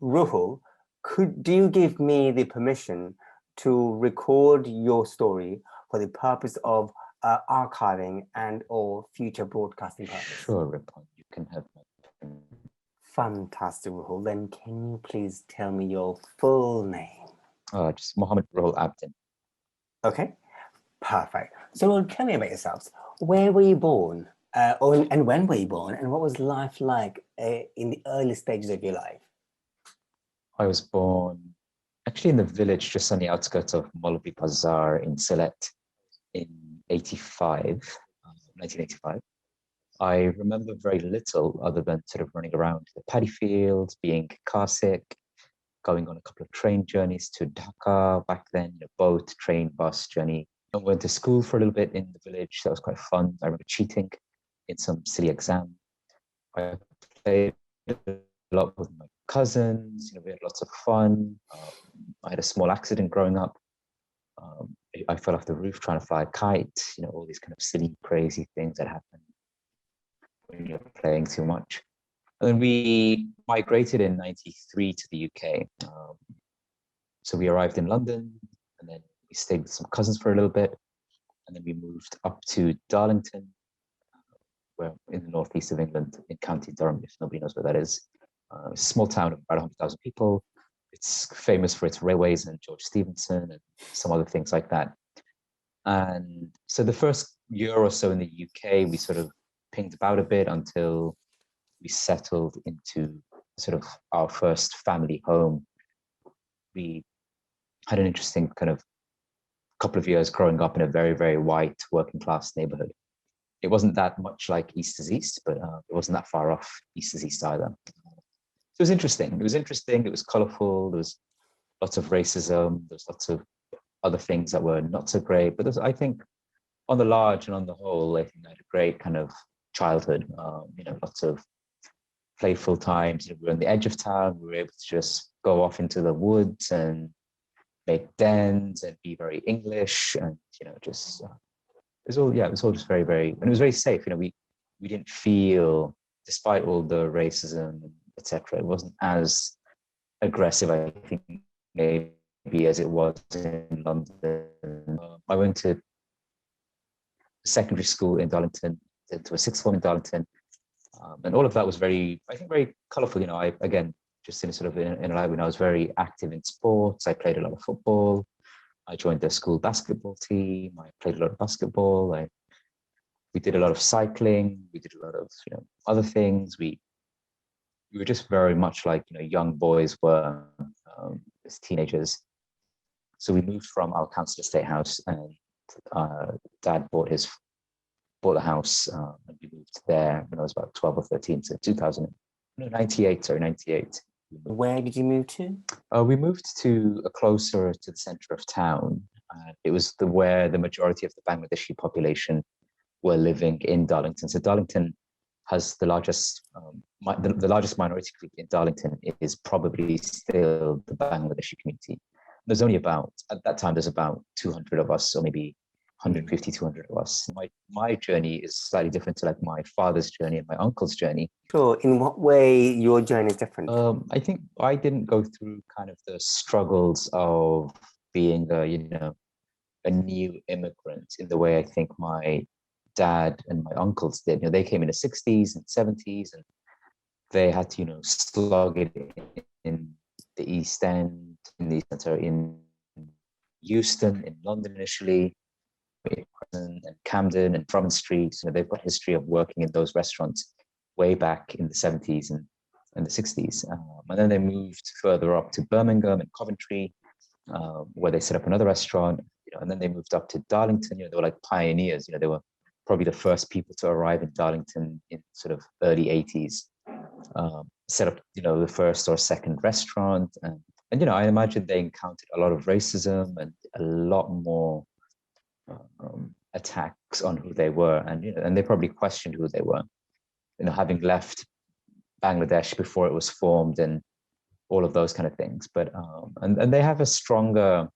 Ruhul, do you give me the permission to record your story for the purpose of archiving and or future broadcasting purpose? Sure, Ripon, you can have my permission. Fantastic, Ruhul. Then can you please tell me your full name? Just Mohammed Ruhul Abdin. Okay, perfect. So tell me about yourselves. Where were you born? And when were you born? And what was life like in the early stages of your life? I was born actually in the village just on the outskirts of Maulvi Bazar in Sylhet in 1985. I remember very little other than sort of running around the paddy fields, being car sick, going on a couple of train journeys to Dhaka back then, boat, train, bus journey. I went to school for a little bit in the village. That was quite fun. I remember cheating in some silly exam. I played a lot with my cousins. We had lots of fun. I had a small accident growing up. I fell off the roof trying to fly a kite. All these kind of silly, crazy things that happen when you're playing too much. And then we migrated in '93 to the UK. So we arrived in London, and then we stayed with some cousins for a little bit, and then we moved up to Darlington, where in the northeast of England, in County Durham, if nobody knows where that is. It's a small town of about 100,000 people. It's famous for its railways and George Stephenson and some other things like that. And so the first year or so in the UK, we sort of pinged about a bit until we settled into sort of our first family home. We had an interesting kind of couple of years growing up in a very, very white working class neighborhood. It wasn't that much like East is East, but it wasn't that far off East is East either. So it was interesting. It was colorful. There was lots of racism. There was lots of other things that were not so great. But I think on the large and on the whole, I think I had a great kind of childhood. Lots of playful times. We were on the edge of town. We were able to just go off into the woods and make dens and be very English and just it was all just very, very, and it was very safe. We didn't feel, despite all the racism, etc. It wasn't as aggressive, I think, maybe as it was in London. I went to secondary school in Darlington, to a sixth form in Darlington, and all of that was very, I think, very colourful. I again, just in a life when I was very active in sports. I played a lot of football. I joined the school basketball team. I played a lot of basketball. We did a lot of cycling. We did a lot of other things. We were just very much like young boys were as teenagers. So we moved from our council estate house, and Dad bought a house, and we moved there when I was about 12 or 13, so 98. Where did you move to? We moved to closer to the center of town. It was where the majority of the Bangladeshi population were living in Darlington. So Darlington has the largest minority group in Darlington is probably still the Bangladeshi community. There's only about, at that time, there's about 200 of us, or maybe 150, 200 of us. My journey is slightly different to like my father's journey and my uncle's journey. Sure. In what way your journey is different? I think I didn't go through kind of the struggles of being a new immigrant in the way I think my dad and my uncles did. They came in the 60s and 70s, and they had to, slug it in the East End, in Euston, in London initially, and Camden and Drummond Street. They've got history of working in those restaurants way back in the 70s and the 60s. And then they moved further up to Birmingham and Coventry, where they set up another restaurant. And then they moved up to Darlington. They were like pioneers. They were probably the first people to arrive in Darlington in sort of early 80s. Set up, the first or second restaurant. And I imagine they encountered a lot of racism and a lot more attacks on who they were, and they probably questioned who they were, having left Bangladesh before it was formed and all of those kind of things. But and they have a stronger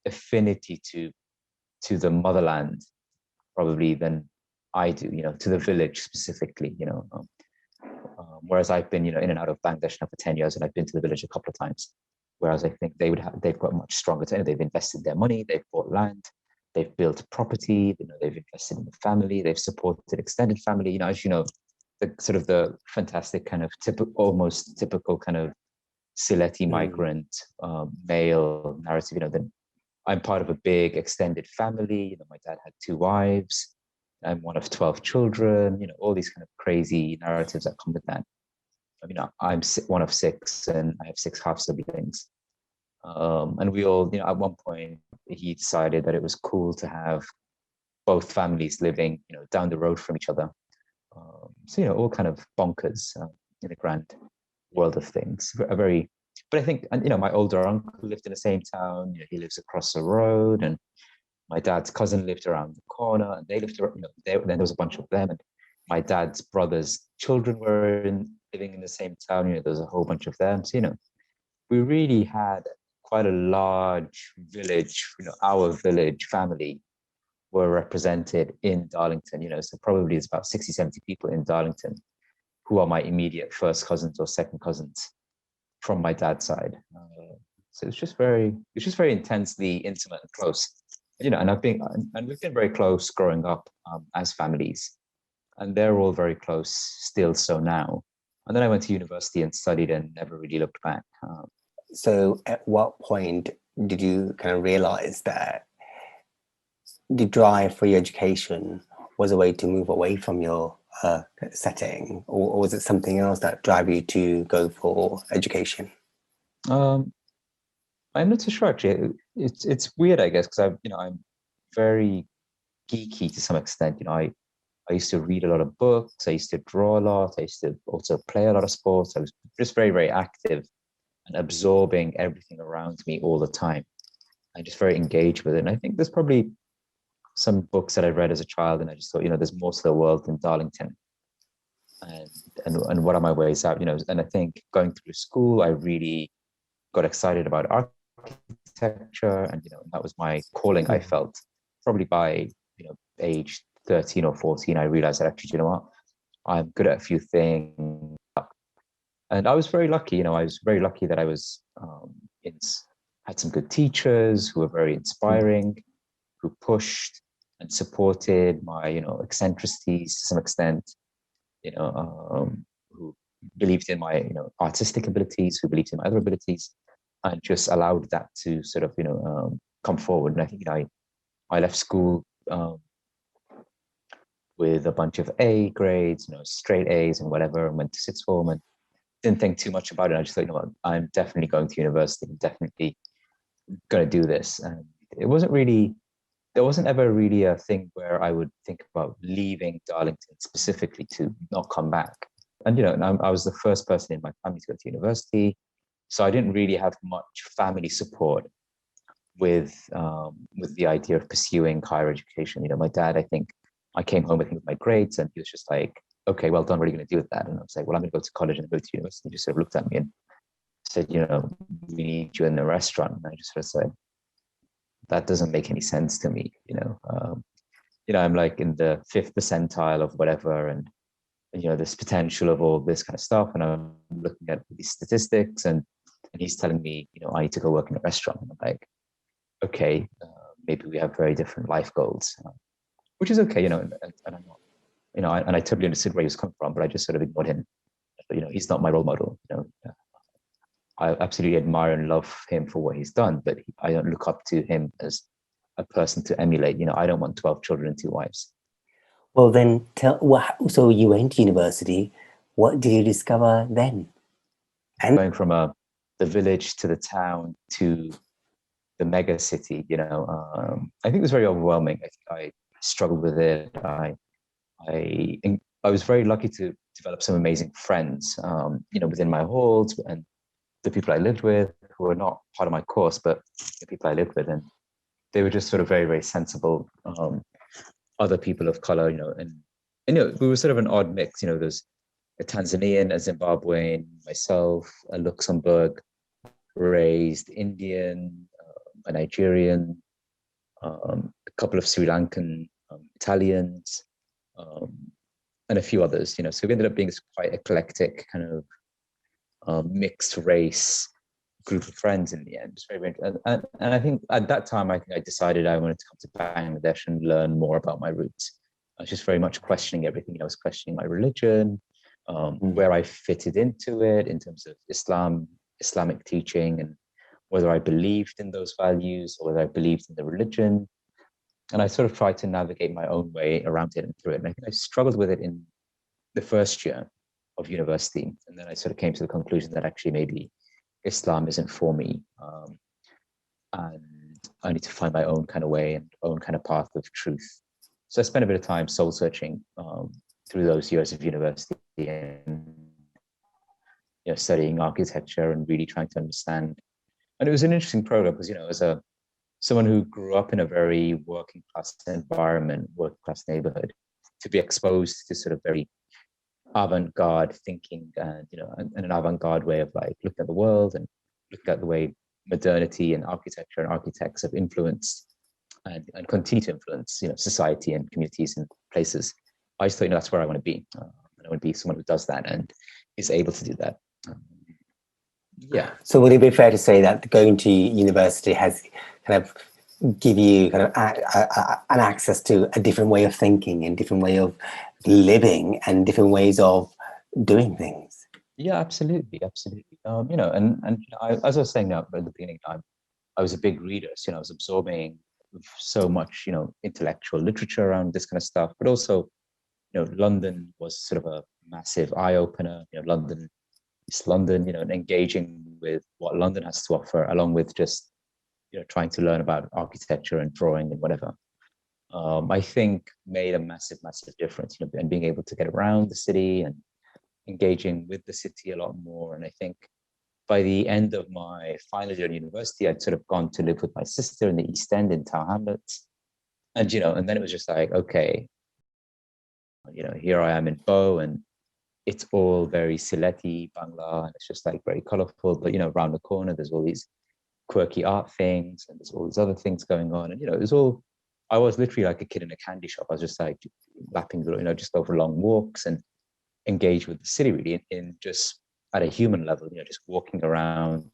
affinity to the motherland probably than I do, to the village specifically. Whereas I've been, in and out of Bangladesh now for 10 years, and I've been to the village a couple of times. Whereas I think they've got much stronger. They've invested their money, they've bought land, they've built property, they've invested in the family, they've supported extended family. As you know, the sort of the fantastic kind of almost typical kind of Sylheti migrant male narrative. Then I'm part of a big extended family. My dad had 2 wives. I'm one of 12 children. All these kind of crazy narratives that come with that. I'm one of 6, and I have 6 half siblings. And we all, at one point, he decided that it was cool to have both families living, down the road from each other. So, all kind of bonkers in the grand world of things. But I think, and my older uncle lived in the same town. He lives across the road, and my dad's cousin lived around the corner, and they lived, then there was a bunch of them, and my dad's brother's children were living in the same town. There was a whole bunch of them. So, we really had quite a large village. Our village family were represented in Darlington. So probably it's about 60, 70 people in Darlington who are my immediate first cousins or second cousins from my dad's side. So it's just very intensely intimate and close. And we've been very close growing up as families, and they're all very close still. So now, and then I went to university and studied and never really looked back. So at what point did you kind of realize that the drive for your education was a way to move away from your setting, or was it something else that drove you to go for education? I'm not so sure actually. It's weird, I guess, because I'm very geeky to some extent. I used to read a lot of books. I used to draw a lot. I used to also play a lot of sports. I was just very, very active and absorbing everything around me all the time. I'm just very engaged with it. And I think there's probably some books that I read as a child, and I just thought, there's more to the world than Darlington. And what are my ways out? And I think going through school, I really got excited about architecture, and that was my calling. I felt probably by age 13 or 14, I realized that actually, what, I'm good at a few things. And I was very lucky. I was very lucky that I was had some good teachers who were very inspiring, who pushed and supported my eccentricities to some extent. Who believed in my artistic abilities, who believed in my other abilities, and just allowed that to sort of come forward. And I think I left school with a bunch of A grades, straight A's and whatever, and went to sixth form and didn't think too much about it. I just thought, what, I'm definitely going to university. I'm definitely going to do this. And there wasn't ever really a thing where I would think about leaving Darlington specifically to not come back. And, I was the first person in my family to go to university. So I didn't really have much family support with the idea of pursuing higher education. My dad, I think, I came home with him with my grades, and he was just like, okay, well done, what are you going to do with that? And I was like, well, I'm going to go to college and go to university. He just sort of looked at me and said, we need you in the restaurant. And I just sort of said, that doesn't make any sense to me. I'm like in the 5th percentile of whatever, and this potential of all this kind of stuff. And I'm looking at these statistics, and he's telling me, I need to go work in a restaurant. And I'm like, okay, maybe we have very different life goals, which is okay, and I'm not, and I totally understood where he was coming from, but I just sort of ignored him. He's not my role model. I absolutely admire and love him for what he's done, but I don't look up to him as a person to emulate. I don't want 12 children and 2 wives. Well, then so you went to university. What did you discover then? And going from the village to the town to the mega city, I think it was very overwhelming. I think I struggled with it. I was very lucky to develop some amazing friends, within my halls, and the people I lived with, who were not part of my course, but the people I lived with, and they were just sort of very, very sensible, other people of color, and we were sort of an odd mix. There's a Tanzanian, a Zimbabwean, myself, a Luxembourg raised Indian, a Nigerian, a couple of Sri Lankan Italians, and a few others, so we ended up being this quite eclectic kind of mixed race group of friends in the end. It's very, and I think at that time, I think I decided I wanted to come to Bangladesh and learn more about my roots. I was just very much questioning everything. I was questioning my religion, where I fitted into it in terms of Islamic teaching, and whether I believed in those values or whether I believed in the religion. And I sort of tried to navigate my own way around it and through it. And I think I struggled with it in the first year of university. And then I sort of came to the conclusion that actually maybe Islam isn't for me. And I need to find my own kind of way and own kind of path of truth. So I spent a bit of time soul searching through those years of university, and studying architecture and really trying to understand. And it was an interesting program because, as someone who grew up in a very working class environment, working class neighborhood, to be exposed to sort of very avant-garde thinking and an avant-garde way of like looking at the world and looking at the way modernity and architecture and architects have influenced and continue to influence society and communities and places. I just thought that's where I want to be. And I want to be someone who does that and is able to do that. Yeah. So would it be fair to say that going to university has kind of give you kind of an access to a different way of thinking and different way of living and different ways of doing things? Yeah, absolutely. As I was saying now at the beginning, I was a big reader, so I was absorbing so much, intellectual literature around this kind of stuff, but also, London was sort of a massive eye opener. London, and engaging with what London has to offer, along with just trying to learn about architecture and drawing and whatever. I think made a massive difference. And being able to get around the city and engaging with the city a lot more. And I think by the end of my final year at university, I'd sort of gone to live with my sister in the East End in Tower Hamlets, and and then it was just like, okay, here I am in Bow, and it's all very Sylheti Bangla, and it's just like very colorful. But around the corner, there's all these quirky art things, and there's all these other things going on. And it was all, I was literally like a kid in a candy shop. I was just like lapping through, just over long walks and engage with the city really in just at a human level, just walking around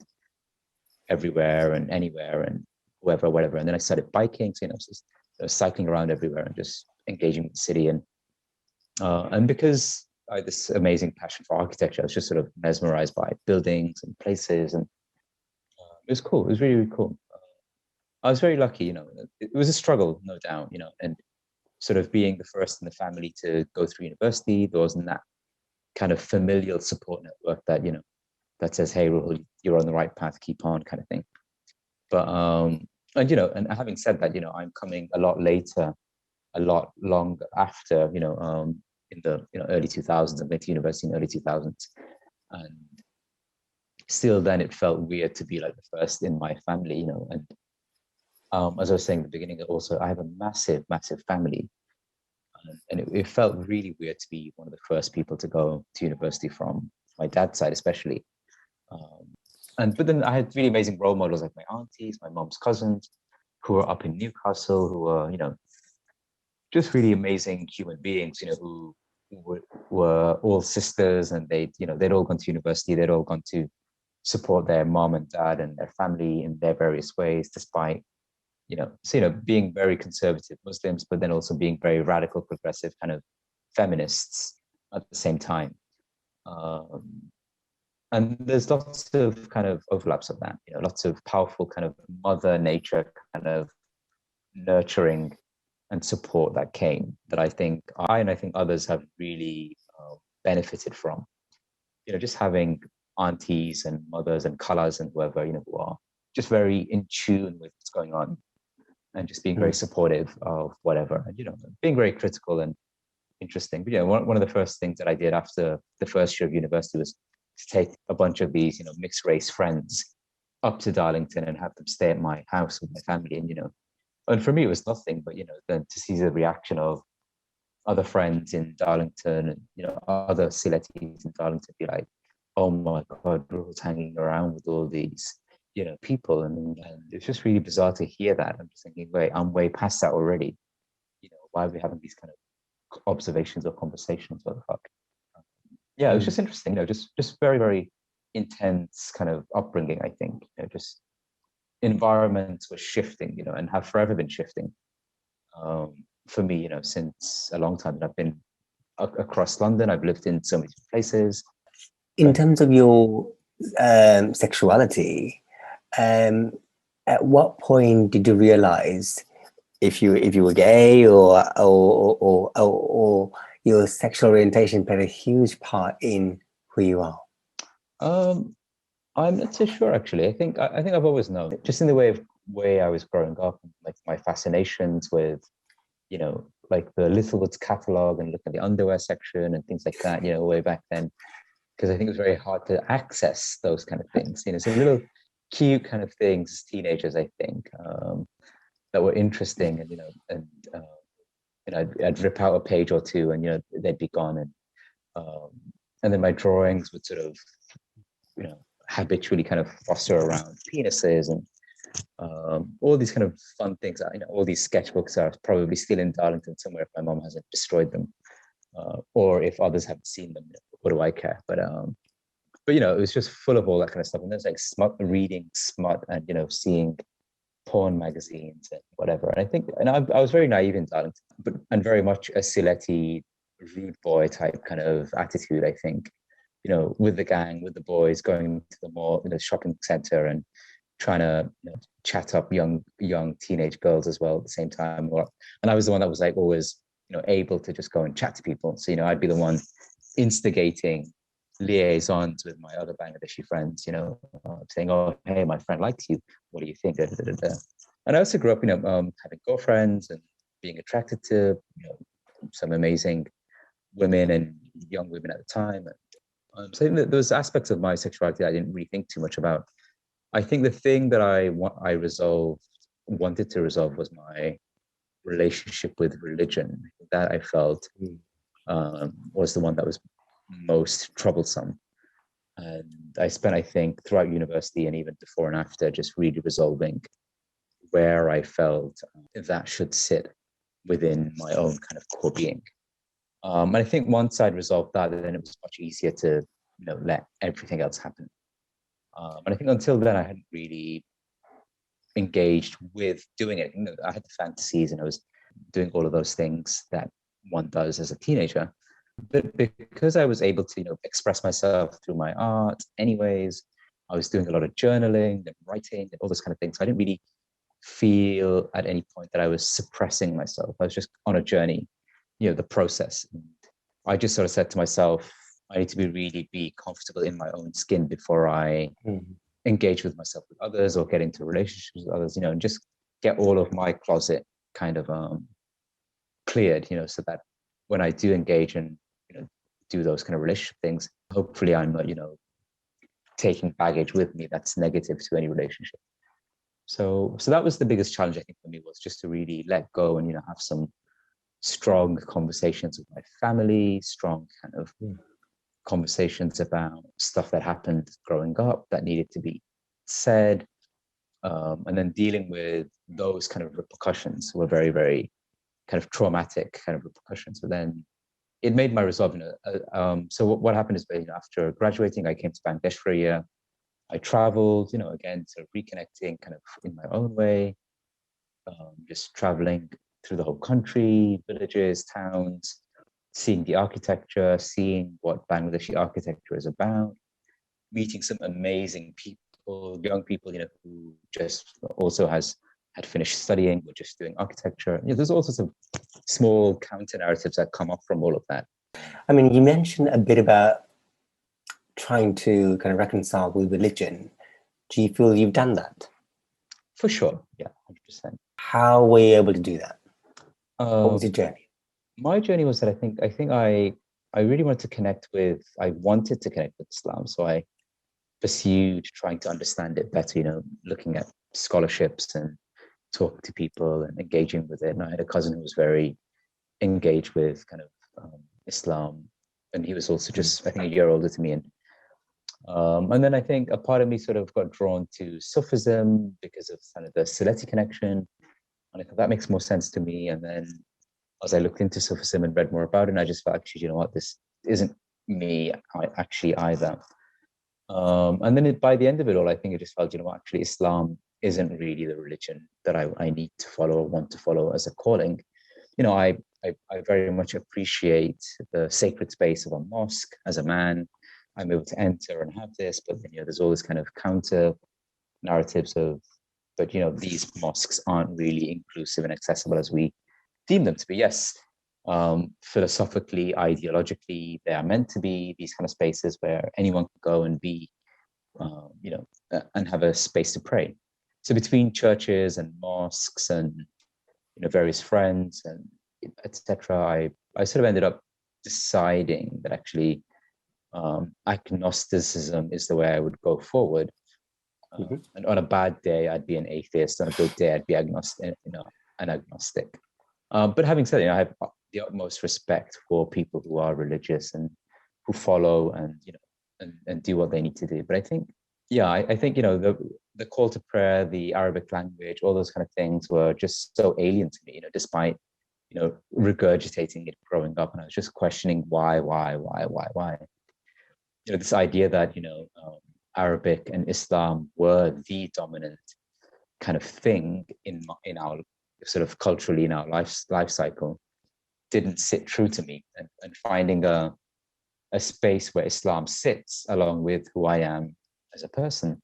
everywhere and anywhere and whoever, whatever. And then I started biking, so just cycling around everywhere and just engaging with the city. And because I had this amazing passion for architecture, I was just sort of mesmerized by buildings and places, and it was cool. It was really, really cool. I was very lucky, it was a struggle, no doubt, and sort of being the first in the family to go through university, there wasn't that kind of familial support network that, that says, hey, Ruhul, you're on the right path, keep on, kind of thing. But, and having said that, I'm coming a lot later, a lot longer after, in the early 2000s. I went to university in the early 2000s, and still then it felt weird to be like the first in my family, and as I was saying at the beginning, also I have a massive family, and it felt really weird to be one of the first people to go to university from my dad's side, especially. But then I had really amazing role models like my aunties, my mom's cousins, who were up in Newcastle, who were just really amazing human beings, who were all sisters, and they'd all gone to university, they'd all gone to support their mom and dad and their family in their various ways, despite being very conservative Muslims, but then also being very radical, progressive kind of feminists at the same time. And there's lots of kind of overlaps of that, lots of powerful kind of mother nature kind of nurturing and support that came, that I think I think others have really benefited from. Just having aunties and mothers and khalas and whoever, who are just very in tune with what's going on, and just being very supportive of whatever, and being very critical and interesting. But one of the first things that I did after the first year of university was to take a bunch of these mixed race friends up to Darlington and have them stay at my house with my family. And for me it was nothing, but then to see the reaction of other friends in Darlington and other Sylhetis in Darlington be like, oh my god, Ruhul's hanging around with all these people, and it's just really bizarre to hear that. I'm just thinking, wait, I'm way past that already. Why are we having these kind of observations or conversations. What the fuck? Yeah, it was Mm. just interesting. Just very, very intense kind of upbringing. I think just environments were shifting, and have forever been shifting. For me, since a long time. I've been across London. I've lived in so many places. In terms of your sexuality, um, at what point did you realize if you were gay or your sexual orientation played a huge part in who you are? Um, I'm not so sure actually. I think I've always known, just in the way I was growing up, like my fascinations with, like the Littlewoods catalog and looking at the underwear section and things like that, way back then, because I think it was very hard to access those kind of things. Some little cute kind of things as teenagers, I think, that were interesting, and I'd rip out a page or two, and they'd be gone, um, and then my drawings would sort of, habitually kind of foster around penises and all these kind of fun things. All these sketchbooks are probably still in Darlington somewhere if my mom hasn't destroyed them, or if others haven't seen them. What do I care? But it was just full of all that kind of stuff. And there's like smut, reading smut, and seeing porn magazines and whatever. And I think, and I was very naive in Darlington, and very much a Sylheti rude boy type kind of attitude. I think, with the gang, with the boys, going to the mall, shopping center, and trying to chat up young teenage girls as well at the same time. And I was the one that was like always able to just go and chat to people. So I'd be the one instigating liaisons with my other Bangladeshi friends, saying, "Oh, hey, my friend likes you. What do you think?" Da, da, da, da. And I also grew up, having girlfriends and being attracted to some amazing women and young women at the time. So there was aspects of my sexuality I didn't really think too much about. I think the thing that I wanted to resolve was my relationship with religion. That I felt was the one that was most troublesome. And I spent, I think, throughout university and even before and after, just really resolving where I felt that should sit within my own kind of core being. And I think once I'd resolved that, then it was much easier to, let everything else happen. And I think until then, I hadn't really engaged with doing it. I had the fantasies, and I was doing all of those things that one does as a teenager. But because I was able to, express myself through my art anyways, I was doing a lot of journaling and writing and all those kind of things. So I didn't really feel at any point that I was suppressing myself. I was just on a journey, the process. And I just sort of said to myself, I need to be comfortable in my own skin before I engage with myself with others or get into relationships with others, and just get all of my closet kind of cleared, so that when I do engage and do those kind of relationship things, hopefully I'm not, taking baggage with me that's negative to any relationship. So that was the biggest challenge, I think, for me, was just to really let go and have some strong conversations with my family, strong kind of conversations about stuff that happened growing up that needed to be said, and then dealing with those kind of repercussions were very, very kind of traumatic kind of repercussions. So then it made my resolve. So what happened is, after graduating, I came to Bangladesh for a year. I traveled, again, sort of reconnecting kind of in my own way, just traveling through the whole country, villages, towns, seeing the architecture, seeing what Bangladeshi architecture is about, meeting some amazing people, young people, who just also had finished studying, were just doing architecture. There's all sorts of small counter narratives that come up from all of that. I mean, you mentioned a bit about trying to kind of reconcile with religion. Do you feel you've done that? For sure, yeah, 100%. How were you able to do that? What was your journey? My journey was that I really wanted to connect with Islam. So I pursued trying to understand it better, looking at scholarships and talking to people and engaging with it. And I had a cousin who was very engaged with kind of Islam, and he was also just, I think, a year older to me. And then I think a part of me sort of got drawn to Sufism because of kind of the Sylheti connection. And I thought that makes more sense to me. And then as I looked into Sufism and read more about it, and I just felt, actually, you know what, this isn't me actually either. And then by the end of it all, I think I just felt, you know what, actually Islam isn't really the religion that I need to follow or want to follow as a calling. You know, I very much appreciate the sacred space of a mosque. As a man, I'm able to enter and have this, but then, you know, there's all this kind of counter narratives of, but, you know, these mosques aren't really inclusive and accessible as we deem them to be. Yes, philosophically, ideologically, they are meant to be these kind of spaces where anyone can go and be, you know, and have a space to pray. So between churches and mosques and, you know, various friends and etc., I sort of ended up deciding that actually agnosticism is the way I would go forward. And on a bad day, I'd be an atheist. On a good day, I'd be agnostic, you know, an agnostic. But having said it, you know, I have the utmost respect for people who are religious and who follow and, you know, and do what they need to do. But I think, yeah, I think, you know, the call to prayer, the Arabic language, all those kind of things were just so alien to me, you know, despite, you know, regurgitating it growing up. And I was just questioning why. You know, this idea that, you know, Arabic and Islam were the dominant kind of thing in our sort of culturally in our life cycle didn't sit true to me, and finding a space where Islam sits along with who I am as a person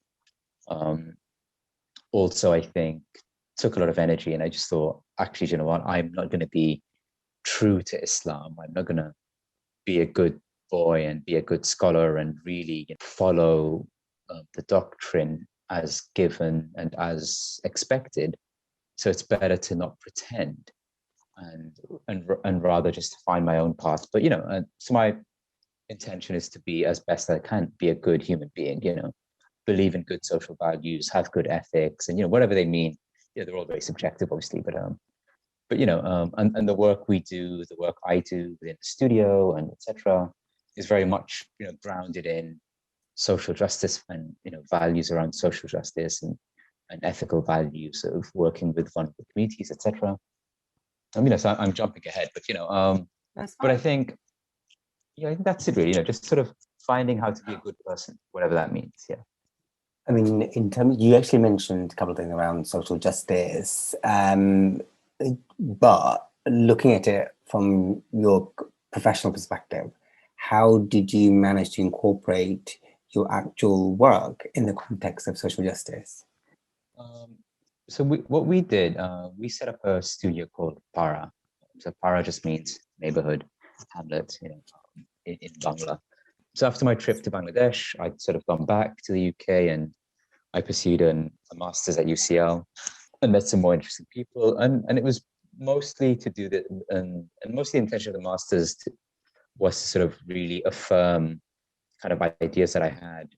also, I think, took a lot of energy. And I just thought, actually, you know what, I'm not going to be true to Islam. I'm not going to be a good boy and be a good scholar and really, you know, follow the doctrine as given and as expected. So it's better to not pretend and rather just find my own path. But, you know, so my intention is to be as best I can, be a good human being, you know, believe in good social values, have good ethics, and, you know, whatever they mean. Yeah, they're all very subjective, obviously, but you know, and the work we do, the work I do within the studio and etc., is very much, you know, grounded in social justice and, you know, values around social justice and ethical values of working with vulnerable communities, etc. I mean, so I'm jumping ahead, but, you know, That's but I fine. think, yeah, I think that's it really. You know, just sort of finding how to be a good person, whatever that means. Yeah. I mean, in terms, you actually mentioned a couple of things around social justice, but looking at it from your professional perspective, how did you manage to incorporate your actual work in the context of social justice? Um, so what we did, we set up a studio called Para. So Para just means neighborhood, hamlet, you know, in Bangla. So after my trip to Bangladesh, I'd sort of gone back to the UK and I pursued a master's at UCL and met some more interesting people. And it was mostly to do that, and mostly the intention of the master's was to sort of really affirm kind of ideas that I had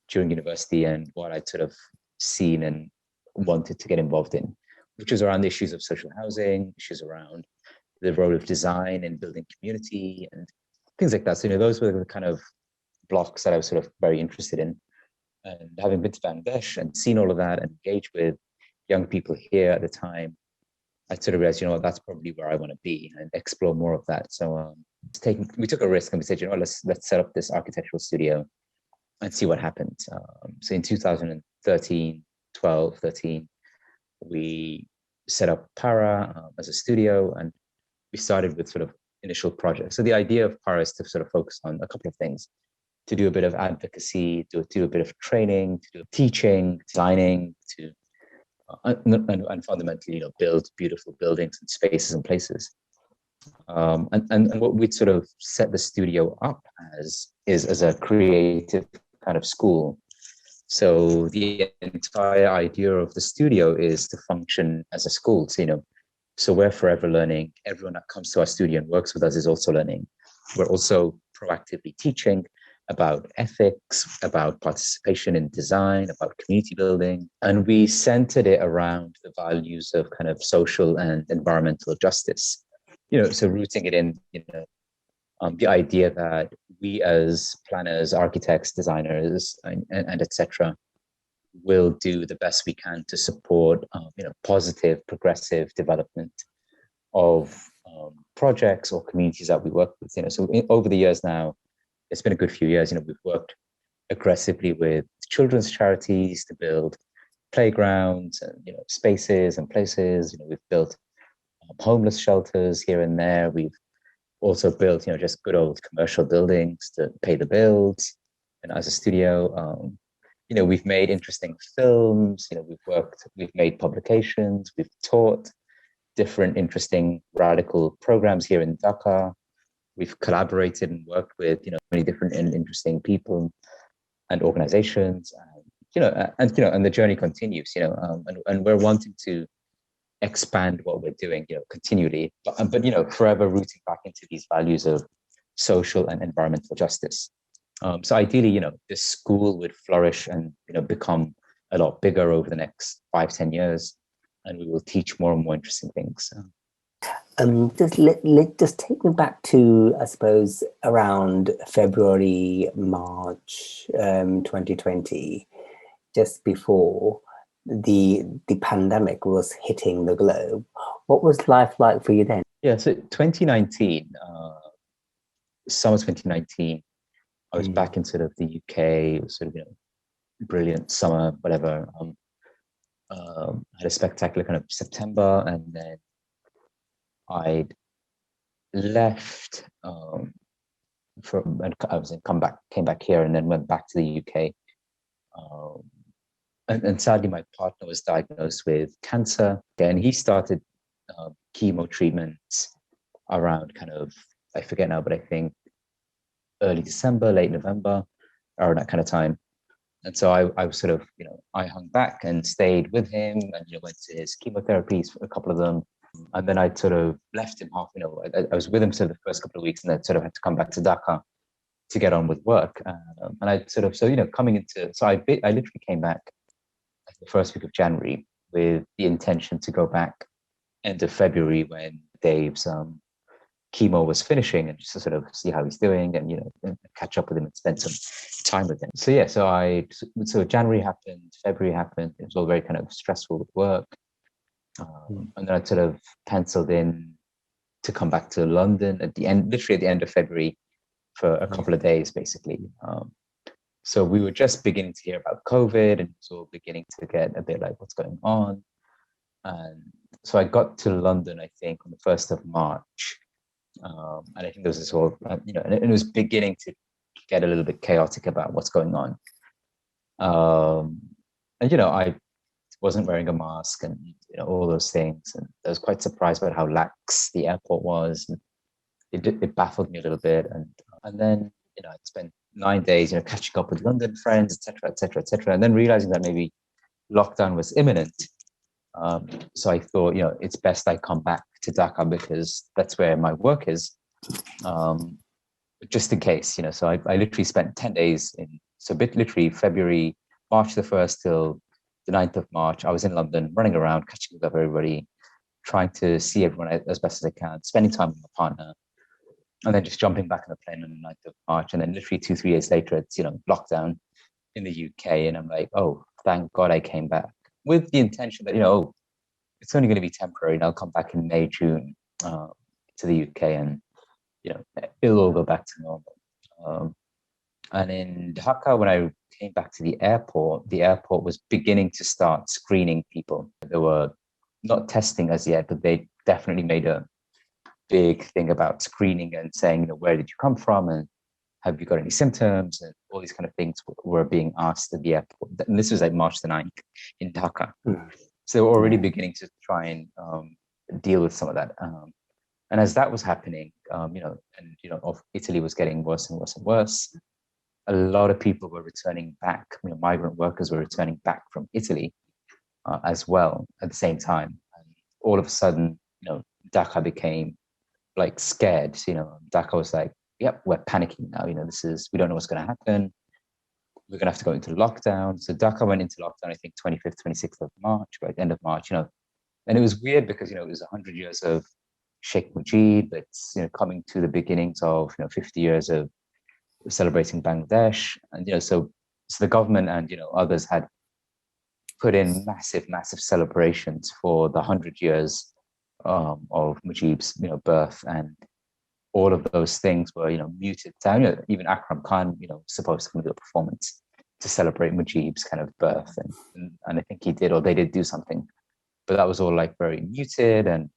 during university and what I'd sort of seen and wanted to get involved in, which was around the issues of social housing, issues around the role of design in building community and things like that. So, you know, those were the kind of blocks that I was sort of very interested in. And having been to Bangladesh and seen all of that and engaged with young people here at the time, I sort of realized, you know what, that's probably where I want to be and explore more of that. So we took a risk and we said, you know, let's set up this architectural studio and see what happens. So in 2013, 12, 13, we set up Para as a studio, and we started with sort of initial projects. So the idea of Para is to sort of focus on a couple of things: to do a bit of advocacy, to do a bit of training, to do teaching, designing, to and fundamentally, you know, build beautiful buildings and spaces and places. And what we'd sort of set the studio up as is as a creative kind of school. So the entire idea of the studio is to function as a school. So, you know, so we're forever learning. Everyone that comes to our studio and works with us is also learning. We're also proactively teaching about ethics, about participation in design, about community building. And we centered it around the values of kind of social and environmental justice. You know, so rooting it in, you know, the idea that we as planners, architects, designers, and etc., will do the best we can to support, you know, positive, progressive development of projects or communities that we work with. So over the years now, it's been a good few years. We've worked aggressively with children's charities to build playgrounds and spaces and places. We've built homeless shelters here and there. We've also built just good old commercial buildings to pay the bills. And as a studio, we've made interesting films. We've made publications. We've taught different interesting radical programs here in Dhaka. We've collaborated and worked with many different and interesting people and organizations, and the journey continues. And we're wanting to expand what we're doing, continually, but forever rooting back into these values of social and environmental justice. So ideally, this school would flourish and become a lot bigger over the next 5-10 years, and we will teach more and more interesting things. Just take me back to, I suppose, around February, March 2020, just before the pandemic was hitting the globe. What was life like for you then? Yeah, so 2019, summer 2019, I was back in sort of the UK. It was sort of brilliant summer, whatever. Had a spectacular kind of September, and then I'd left came back here, and then went back to the UK. And sadly, my partner was diagnosed with cancer, and he started chemo treatments around kind of, I forget now, but I think early December, late November, around that kind of time. And so I was sort of, I hung back and stayed with him, and went to his chemotherapies for a couple of them. And then I sort of left him half, I was with him for the first couple of weeks, and then sort of had to come back to Dhaka to get on with work. And I sort of, coming into, I literally came back the first week of January with the intention to go back end of February when Dave's chemo was finishing, and just to sort of see how he's doing, and and catch up with him and spend some time with him. So so January happened, February happened. It was all very kind of stressful with work, and then I sort of penciled in to come back to London literally at the end of February, for a couple of days, basically. So we were just beginning to hear about COVID, and so beginning to get a bit like what's going on. And so I got to London, I think, on the 1st of March. And I think there was this whole, and it was beginning to get a little bit chaotic about what's going on. And, I wasn't wearing a mask, and, all those things. And I was quite surprised about how lax the airport was. And it baffled me a little bit. And then, I spent 9 days, catching up with London friends, etc., etc., etc., and then realizing that maybe lockdown was imminent. So I thought, it's best I come back to Dhaka because that's where my work is, just in case, So I literally spent 10 days literally March the 1st till the 9th of March. I was in London, running around, catching up with everybody, trying to see everyone as best as I can, spending time with my partner, and then just jumping back on the plane on the 9th of March. And then literally 2-3 days later, it's, lockdown in the UK. And I'm like, oh, thank God I came back, with the intention that, it's only going to be temporary, and I'll come back in May, June to the UK, and, it'll all go back to normal. And in Dhaka, when I came back to the airport was beginning to start screening people. They were not testing as yet, but they definitely made a big thing about screening and saying, where did you come from, and have you got any symptoms, and all these kind of things were being asked at the airport. And this was like March the 9th in Dhaka. So we're already beginning to try and deal with some of that. And as that was happening, Italy was getting worse and worse and worse. A lot of people were returning back, migrant workers were returning back from Italy as well at the same time. And all of a sudden, Dhaka became like scared. Dhaka was like, yep, we're panicking now. We don't know what's going to happen. We're going to have to go into lockdown. So Dhaka went into lockdown, I think 25th, 26th of March, by the end of March, and it was weird because, it was 100 years of Sheikh Mujib. It's, coming to the beginnings of, 50 years of celebrating Bangladesh. And, so the government and, others had put in massive celebrations for the 100 years of Mujib's, birth, and all of those things were, muted down. Even Akram Khan, supposed to come do a performance to celebrate Mujib's kind of birth, and I think he did, or they did do something, but that was all like very muted. And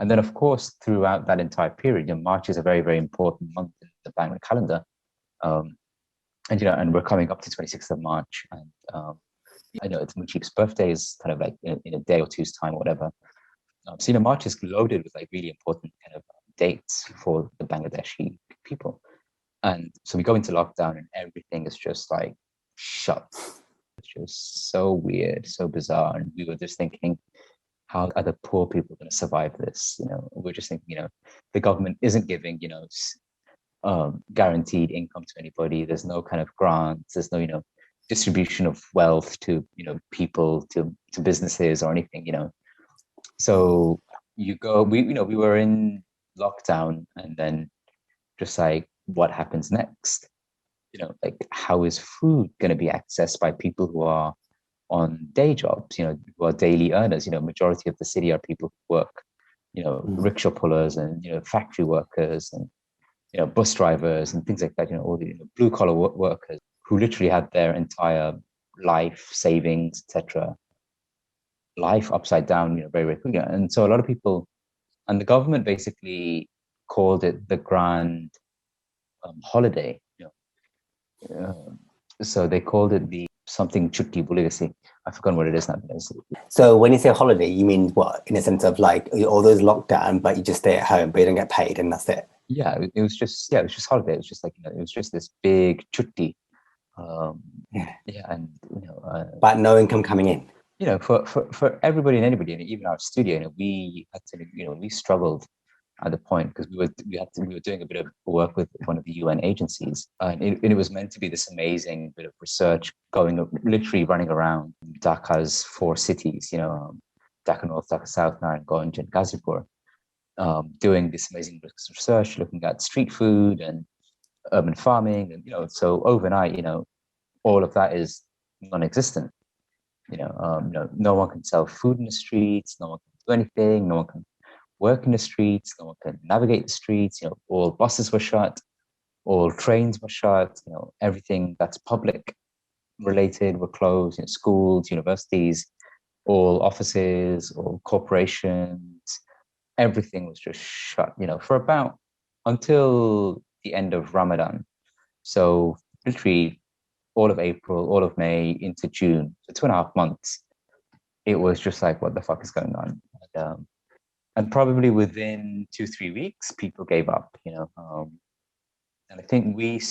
then of course throughout that entire period, March is a very, very important month in the Bangla calendar, and we're coming up to 26th of March, and I know it's Mujib's birthday is kind of like in a day or two's time or whatever. So March is loaded with like really important kind of dates for the Bangladeshi people. And so we go into lockdown and everything is just like shut. It's just so weird, so bizarre. And we were just thinking, how are the poor people going to survive this? We're just thinking, the government isn't giving, guaranteed income to anybody. There's no kind of grants. There's no, distribution of wealth to, people, to businesses or anything, So we were in lockdown, and then just like, what happens next? Like, how is food going to be accessed by people who are on day jobs, who are daily earners? Majority of the city are people who work, rickshaw pullers and, factory workers and, bus drivers and things like that, all the blue collar workers who literally had their entire life savings, etc., life upside down, very, very quickly. And so a lot of people, and the government basically called it the grand holiday. So they called it the something chutti buligasi. I've forgotten what it is now. So when you say holiday, you mean what? In a sense of like all those lockdown, but you just stay at home, but you don't get paid, and that's it. Yeah, it was just holiday. It was just like it was just this big chutti. And but no income coming in. For everybody and anybody, and even our studio, we had to, we struggled at the point because we were doing a bit of work with one of the UN agencies, and it was meant to be this amazing bit of research literally running around Dhaka's 4 cities, Dhaka North, Dhaka South, Narayanganj, and Gazipur, doing this amazing research, looking at street food and urban farming, and so overnight, all of that is non-existent. No one can sell food in the streets, no one can do anything, no one can work in the streets, no one can navigate the streets, all buses were shut, all trains were shut, everything that's public related were closed, schools, universities, all offices, all corporations, everything was just shut, for about until the end of Ramadan. So literally all of April, all of May into June, so 2.5 months, it was just like, what the fuck is going on? And probably within 2-3 weeks, people gave up, and I think we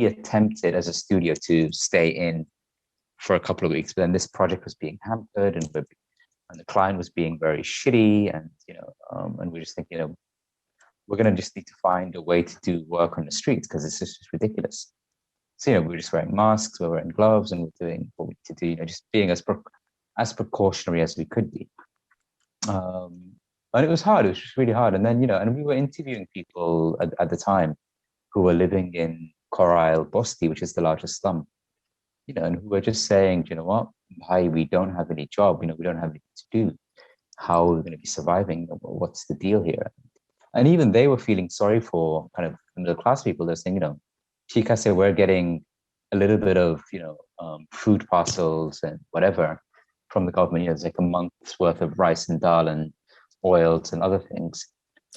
attempted as a studio to stay in for a couple of weeks, but then this project was being hampered, and the client was being very shitty, and and we just think, we're going to just need to find a way to do work on the streets because it's just ridiculous. So we're just wearing masks, we're wearing gloves, and we're doing what we need to do, just being as precautionary as we could be. And it was hard. It was just really hard. And then and we were interviewing people at the time who were living in Korail Bosti, which is the largest slum, and who were just saying, you know what, hi, we don't have any job, we don't have anything to do. How are we going to be surviving? What's the deal here? And even they were feeling sorry for kind of middle class people. They're saying, Chika, we're getting a little bit of, food parcels and whatever from the government. It's like a month's worth of rice and dal and oils and other things,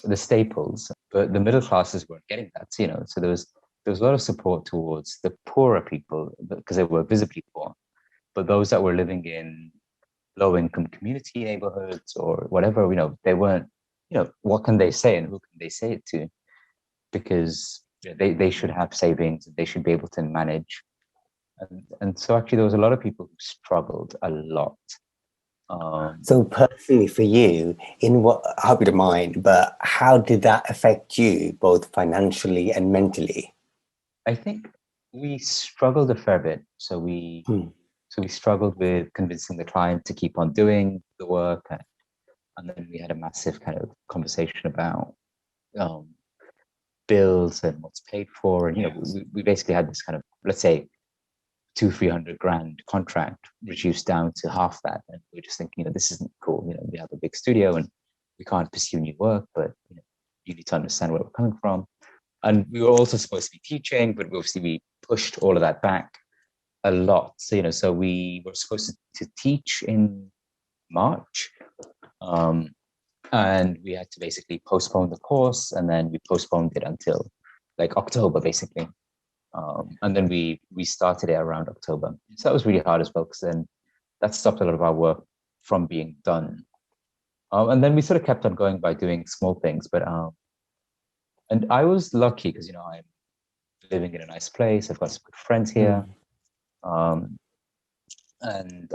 the staples. But the middle classes weren't getting that. So there was a lot of support towards the poorer people because they were visibly poor. But those that were living in low-income community neighborhoods or whatever, they weren't, what can they say and who can they say it to? Because they should have savings and they should be able to manage. And so actually there was a lot of people who struggled a lot. So personally for you, I hope you don't mind, but how did that affect you both financially and mentally? I think we struggled a fair bit. So we struggled with convincing the client to keep on doing the work. And then we had a massive kind of conversation about bills and what's paid for. And, we basically had this kind of, let's say, 200-300 grand contract reduced down to half that. And we're just thinking, this isn't cool. We have a big studio and we can't pursue new work, but you need to understand where we're coming from. And we were also supposed to be teaching, but obviously we pushed all of that back a lot. So, so we were supposed to teach in March, and we had to basically postpone the course, and then we postponed it until like October, basically. And then we started it around October. So that was really hard as well, because then that stopped a lot of our work from being done. And then we sort of kept on going by doing small things. But and I was lucky because I'm living in a nice place. I've got some good friends here, and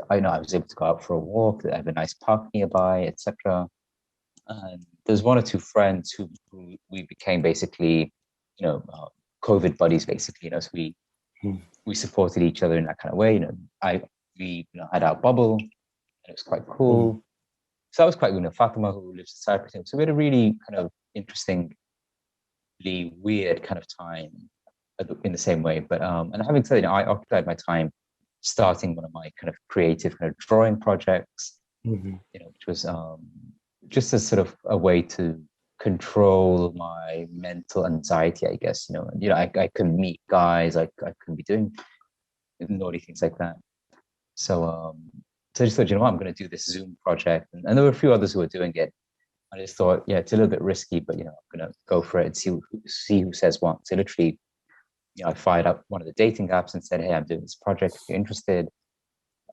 I know I was able to go out for a walk. I have a nice park nearby, etc. And there's one or two friends who we became basically, COVID buddies, basically. So we supported each other in that kind of way. We had our bubble, and it was quite cool. So that was quite good. Fatima, who lives in Cyprus, so we had a really kind of interestingly weird kind of time in the same way. But and having said, I occupied my time starting one of my kind of creative kind of drawing projects, which was just as sort of a way to control my mental anxiety, I guess. I couldn't meet guys, I couldn't be doing naughty things like that. So so I just thought, what, I'm going to do this Zoom project, and there were a few others who were doing it. I just thought, yeah, it's a little bit risky, but I'm going to go for it and see who says what. So literally, I fired up one of the dating apps and said, hey, I'm doing this project. If you're interested,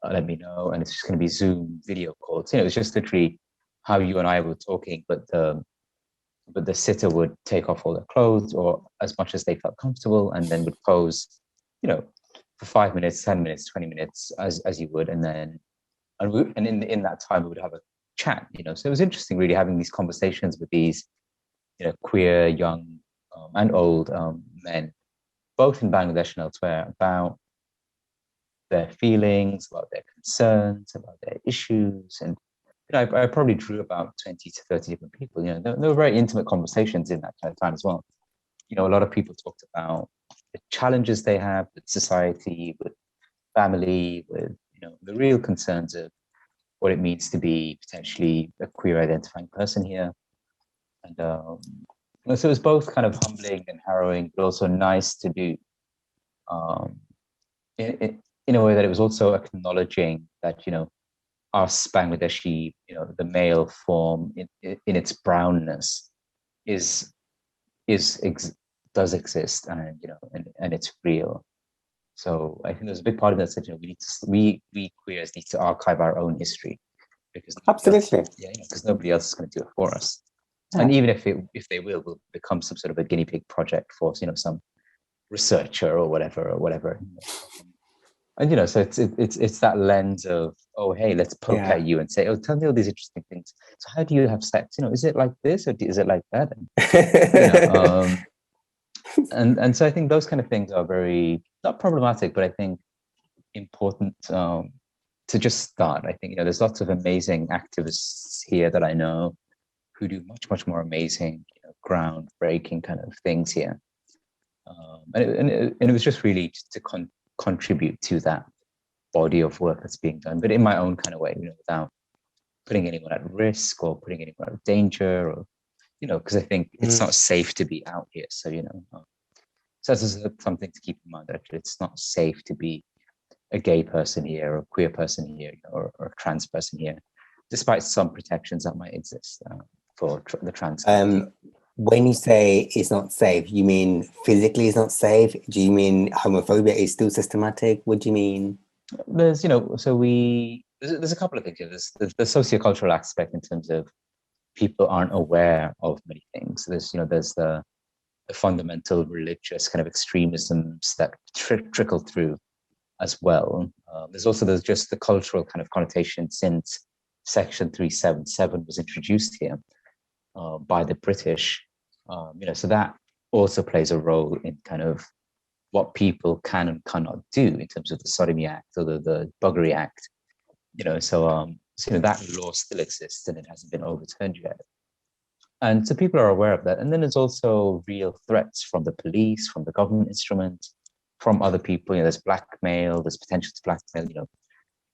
let me know. And it's just going to be Zoom video calls. It's just literally how you and I were talking, but the sitter would take off all their clothes, or as much as they felt comfortable, and then would pose, for 5 minutes, 10 minutes, 20 minutes, as you would, and then in that time we would have a chat. So it was interesting, really, having these conversations with these, queer, young, and old men, both in Bangladesh and elsewhere, about their feelings, about their concerns, about their issues. And I probably drew about 20 to 30 different people. There were very intimate conversations in that kind of time as well. A lot of people talked about the challenges they have with society, with family, with the real concerns of what it means to be potentially a queer identifying person here. And so it was both kind of humbling and harrowing, but also nice to do. In a way that it was also acknowledging that us Bangladeshi, the male form in its brownness does exist, and and it's real. So I think there's a big part of that said, we queers need to archive our own history, because absolutely, because nobody else is going to do it for us. Yeah. And even if they will become some sort of a guinea pig project for some researcher or whatever. And so it's that lens of, oh, hey, let's poke at you and say, oh, tell me all these interesting things. So how do you have sex? Is it like this, or is it like that? And so I think those kind of things are very, not problematic, but I think important to just start. I think there's lots of amazing activists here that I know who do much more amazing, groundbreaking kind of things here. And it was just really to contribute to that body of work that's being done, but in my own kind of way, without putting anyone at risk or putting anyone at danger, or because I think it's not safe to be out here. So so that's something to keep in mind, that it's not safe to be a gay person here, or a queer person here, or a trans person here, despite some protections that might exist for the trans community. When you say it's not safe, you mean physically it's not safe? Do you mean homophobia is still systematic? What do you mean? There's, so there's a couple of things here. There's the sociocultural aspect, in terms of people aren't aware of many things. There's the fundamental religious kind of extremisms that trickle through as well. There's just the cultural kind of connotation since Section 377 was introduced here by the British. So that also plays a role in kind of what people can and cannot do in terms of the Sodomy Act or the Buggery Act. So that law still exists, and it hasn't been overturned yet. And so people are aware of that. And then there's also real threats from the police, from the government instrument, from other people. There's blackmail, there's potential to blackmail,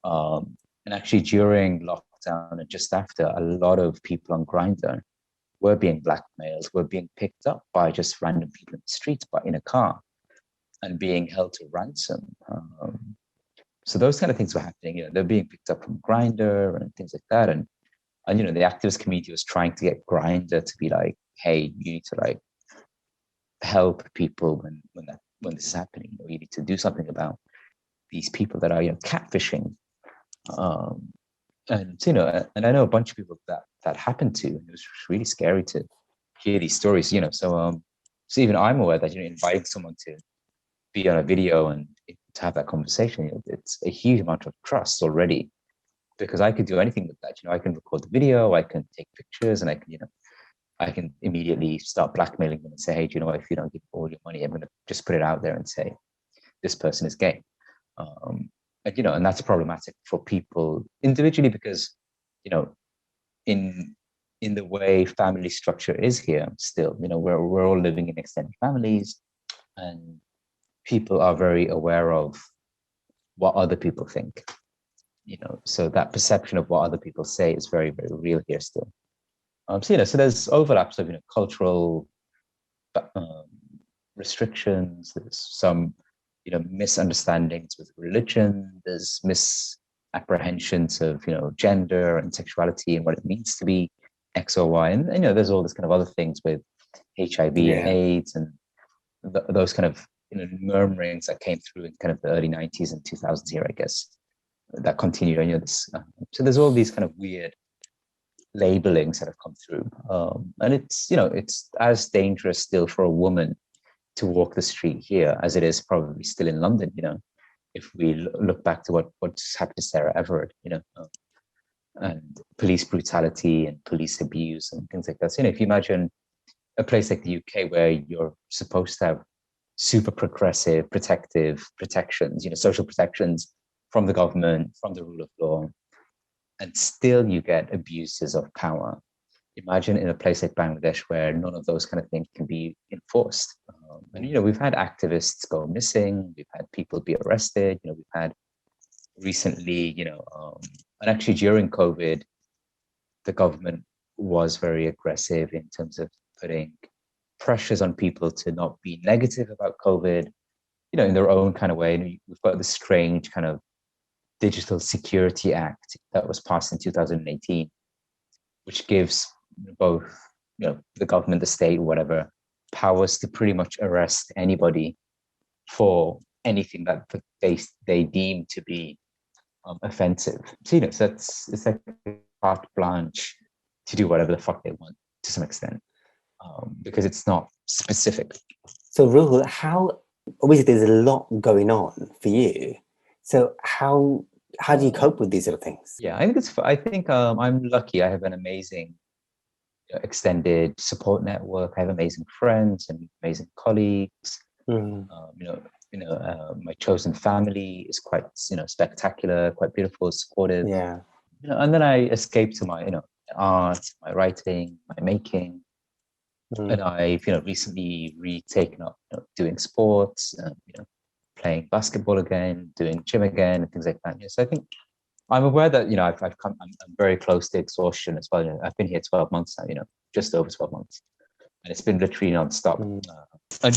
and actually during lockdown and just after, a lot of people on Grindr were being blackmailed, were being picked up by just random people in the streets, but in a car, and being held to ransom. So those kind of things were happening. They're being picked up from Grindr and things like that. And the activist community was trying to get Grindr to be like, hey, you need to like help people when this is happening. You need to do something about these people that are catfishing. And I know a bunch of people that happened to, and it was really scary to hear these stories. So even I'm aware that inviting someone to be on a video and to have that conversation, it's a huge amount of trust already, because I could do anything with that. I can record the video, I can take pictures, and I can immediately start blackmailing them and say, hey, if you don't give all your money, I'm going to just put it out there and say this person is gay. And that's problematic for people individually, because in the way family structure is here still, we're all living in extended families, and people are very aware of what other people think. So that perception of what other people say is very, very real here still. So there's overlaps of cultural restrictions. There's some misunderstandings with religion. There's misapprehensions of gender and sexuality and what it means to be X or Y. And there's all this kind of other things with HIV and AIDS and those kind of murmurings that came through in kind of the early 90s and 2000s here, I guess, that continued. So there's all these kind of weird labelings that have come through, and it's as dangerous still for a woman to walk the street here as it is probably still in London. If we look back to what's happened to Sarah Everard, and police brutality and police abuse and things like that. So, if you imagine a place like the UK where you're supposed to have super progressive, protections, social protections from the government, from the rule of law, and still you get abuses of power. Imagine in a place like Bangladesh where none of those kind of things can be enforced. And we've had activists go missing, we've had people be arrested, we've had recently, and actually during COVID, the government was very aggressive in terms of putting pressures on people to not be negative about COVID, in their own kind of way. And we've got this strange kind of Digital Security Act that was passed in 2018, which gives both, the government, the state, whatever, powers to pretty much arrest anybody for anything that they deem to be offensive. So, so it's like carte blanche to do whatever the fuck they want to some extent, because it's not specific. So Ruhul, obviously there's a lot going on for you. So how do you cope with these sort of things? Yeah, I think I'm lucky. I have an amazing extended support network. I have amazing friends and amazing colleagues. My chosen family is quite spectacular, quite beautiful, supportive. Yeah. And then I escape to my art, my writing, my making. And I've recently retaken up doing sports, playing basketball again, doing gym again, and things like that. So I think I'm aware that I'm very close to exhaustion as well. I've been here 12 months now, just over 12 months, and it's been literally non-stop. And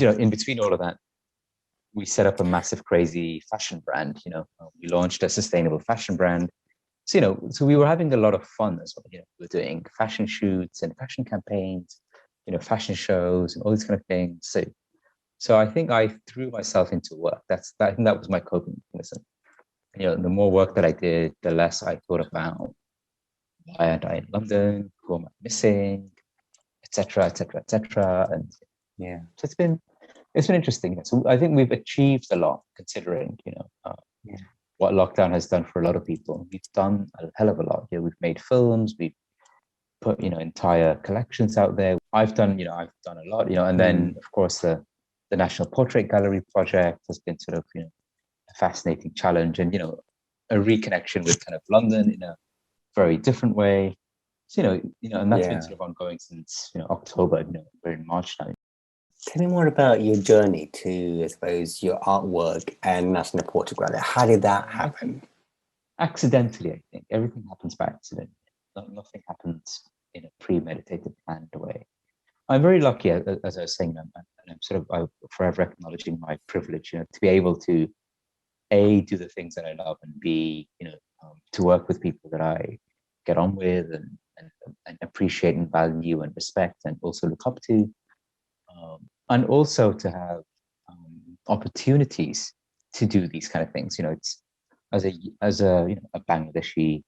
in between all of that, we set up a massive, crazy fashion brand. We launched a sustainable fashion brand. So so we were having a lot of fun as well. We were doing fashion shoots and fashion campaigns, fashion shows and all these kind of things. So I think I threw myself into work. I think that was my coping mechanism. The more work that I did, the less I thought about why aren't I in London, who am I missing, etc., etc., etc. And yeah, so it's been interesting. So I think we've achieved a lot considering what lockdown has done for a lot of people. We've done a hell of a lot. We've made films, we've put entire collections out there. I've done a lot. And then of course the National Portrait Gallery project has been sort of a fascinating challenge, and a reconnection with kind of London in a very different way. So and that's been sort of ongoing since October. We're in March now. Tell me more about your journey to, I suppose, your artwork and National Portrait Gallery. How did that happen? Accidentally, I think everything happens by accident. Nothing happens in a premeditated, planned way. I'm very lucky, as I was saying, I'm forever acknowledging my privilege, to be able to A, do the things that I love, and B, to work with people that I get on with and appreciate and value and respect and also look up to, and also to have opportunities to do these kind of things. It's as a Bangladeshi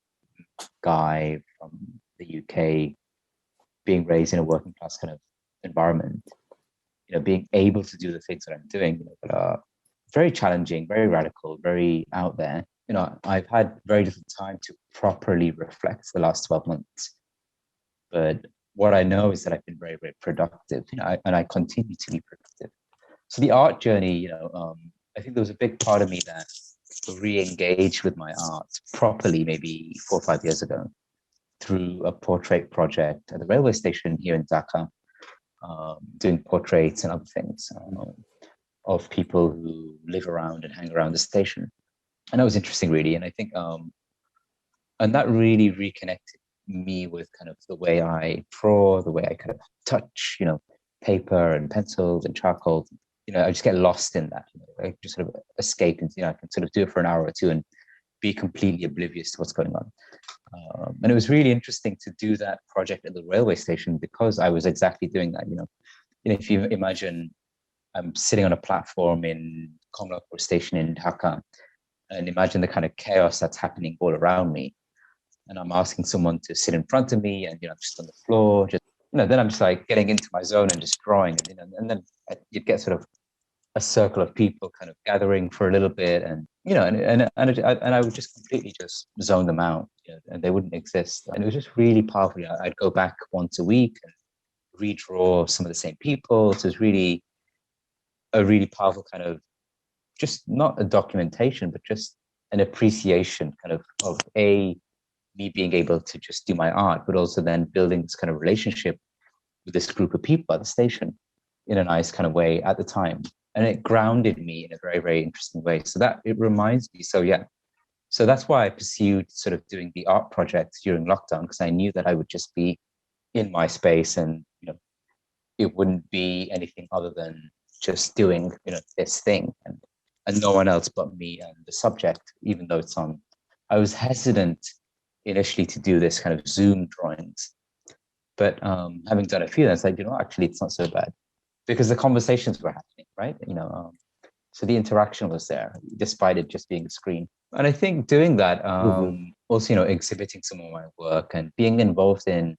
guy from the UK, being raised in a working class kind of environment, being able to do the things that I'm doing, that are very challenging, very radical, very out there. I've had very little time to properly reflect the last 12 months. But what I know is that I've been very, very productive, and I continue to be productive. So the art journey, I think there was a big part of me that re-engaged with my art properly maybe 4 or 5 years ago through a portrait project at the railway station here in Dhaka, doing portraits and other things of people who live around and hang around the station. And that was interesting, really. And I think, and that really reconnected me with kind of the way I draw, the way I kind of touch, paper and pencils and charcoal. I just get lost in that. I just sort of escape into, I can sort of do it for an hour or two and be completely oblivious to what's going on. And it was really interesting to do that project at the railway station because I was exactly doing that. If you imagine I'm sitting on a platform in Komlapur station in Dhaka, and imagine the kind of chaos that's happening all around me. And I'm asking someone to sit in front of me, and I'm just on the floor, just then I'm just like getting into my zone and just drawing, and then you'd get sort of a circle of people kind of gathering for a little bit, and and I would just completely just zone them out, and they wouldn't exist. And it was just really powerful. I'd go back once a week and redraw some of the same people. So it's really a really powerful kind of, just not a documentation, but just an appreciation kind of me being able to just do my art, but also then building this kind of relationship with this group of people at the station in a nice kind of way at the time. And it grounded me in a very, very interesting way. So that it reminds me. So yeah. So that's why I pursued sort of doing the art project during lockdown, because I knew that I would just be in my space and, it wouldn't be anything other than just doing, this thing and no one else but me and the subject, even though it's on. I was hesitant initially to do this kind of Zoom drawings, but having done a few, I was like, actually, it's not so bad because the conversations were happening, right? So the interaction was there, despite it just being a screen. And I think doing that, also, exhibiting some of my work and being involved in,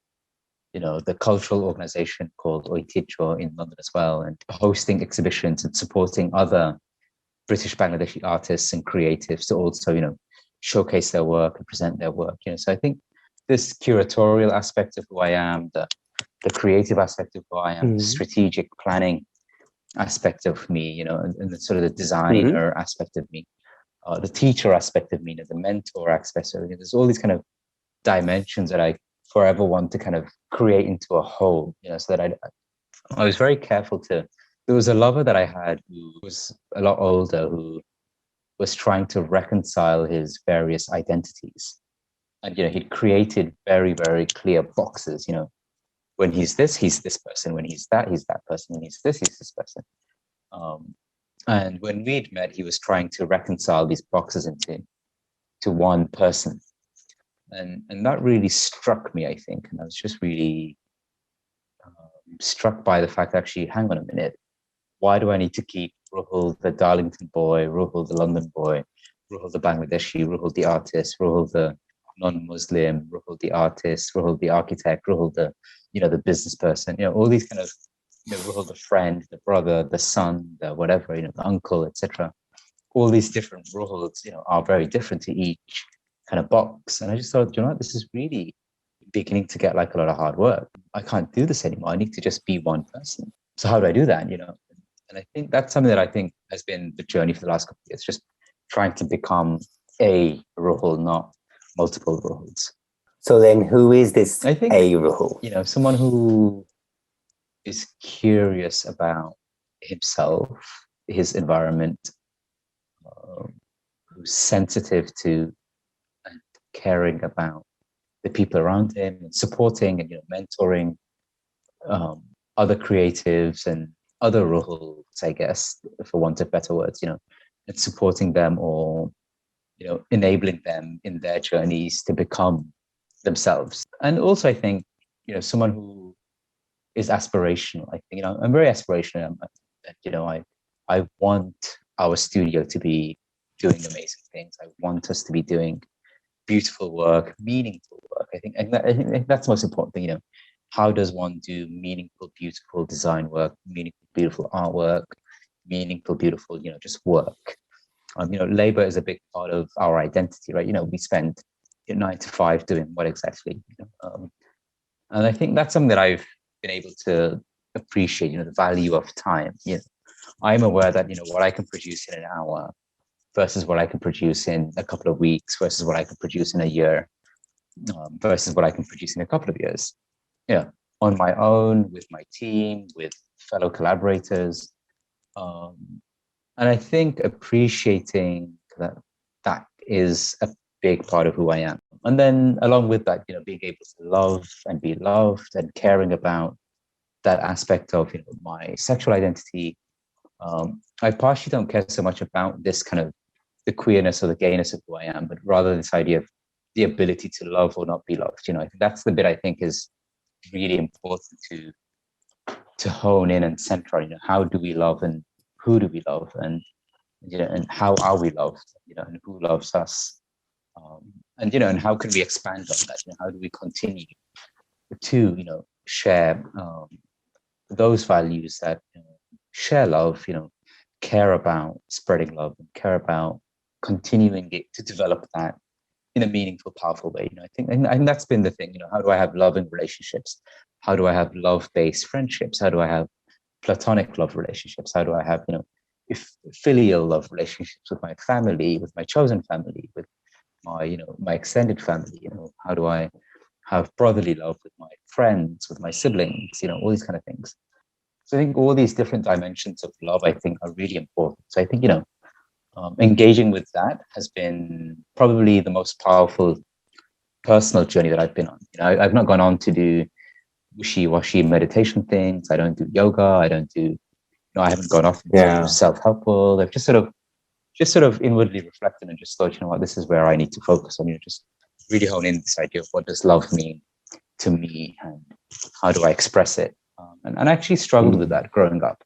the cultural organization called Oiticho in London as well, and hosting exhibitions and supporting other British Bangladeshi artists and creatives to also, showcase their work and present their work. So I think this curatorial aspect of who I am, the creative aspect of who I am, the strategic planning aspect of me, and the sort of the designer aspect of me, the teacher aspect of me, the mentor aspect of me. There's all these kind of dimensions that I forever want to kind of create into a whole, so that I was very careful to. There was a lover that I had who was a lot older, who was trying to reconcile his various identities. And, he'd created very, very clear boxes, when he's this person. When he's that person. When he's this person. And when we'd met, he was trying to reconcile these boxes into one person. And that really struck me, I think. And I was just really struck by the fact that actually, hang on a minute, why do I need to keep Ruhul the Darlington boy, Ruhul the London boy, Ruhul the Bangladeshi, Ruhul the artist, Ruhul the non-Muslim, Ruhul the artist, Ruhul the architect, Ruhul the, the business person, all these kind of, Ruhul the friend, the brother, the son, the whatever, the uncle, etc. All these different Ruhuls, are very different to each kind of box. And I just thought, this is really beginning to get like a lot of hard work. I can't do this anymore. I need to just be one person. So how do I do that? And I think that's something that I think has been the journey for the last couple of years, just trying to become a Ruhul, not multiple Ruhuls. So then who is this I think, a Ruhul? Someone who is curious about himself, his environment, who's sensitive to and caring about the people around him, and supporting and mentoring other creatives and other Ruhuls, I guess, for want of better words, and supporting them, or enabling them in their journeys to become themselves. And also, I think, someone who is aspirational. I think, I'm very aspirational. I want our studio to be doing amazing things. I want us to be doing beautiful work, meaningful work. I think that's the most important thing. How does one do meaningful, beautiful design work, meaningful, beautiful artwork, meaningful, beautiful, just work? Labor is a big part of our identity, right? We spend 9 to 5 doing what exactly? And I think that's something that I've been able to appreciate, the value of time. I'm aware that, what I can produce in an hour versus what I can produce in a couple of weeks versus what I can produce in a year versus what I can produce in a couple of years. On my own, with my team, with fellow collaborators. And I think appreciating that is a big part of who I am. And then along with that, being able to love and be loved and caring about that aspect of my sexual identity. I partially don't care so much about this kind of the queerness or the gayness of who I am, but rather this idea of the ability to love or not be loved. I think that's the bit I think is really important to hone in and center on. How do we love, and who do we love, and and how are we loved? And who loves us? And how can we expand on that? How do we continue to share those values that share love, care about spreading love and care about continuing it to develop that in a meaningful, powerful way. I think, and that's been the thing. How do I have loving relationships? How do I have love-based friendships? How do I have platonic love relationships? How do I have filial love relationships with my family, with my chosen family, with my my extended family? How do I have brotherly love with my friends, with my siblings? All these kind of things. So I think all these different dimensions of love, I think, are really important. So I think engaging with that has been probably the most powerful personal journey that I've been on. I've not gone on to do wishy-washy meditation things. I don't do yoga. I don't do. I haven't gone off into self-help world. I've just sort of inwardly reflected and just thought, what, this is where I need to focus on. Just really hone in this idea of what does love mean to me, and how do I express it. And I actually struggled with that growing up.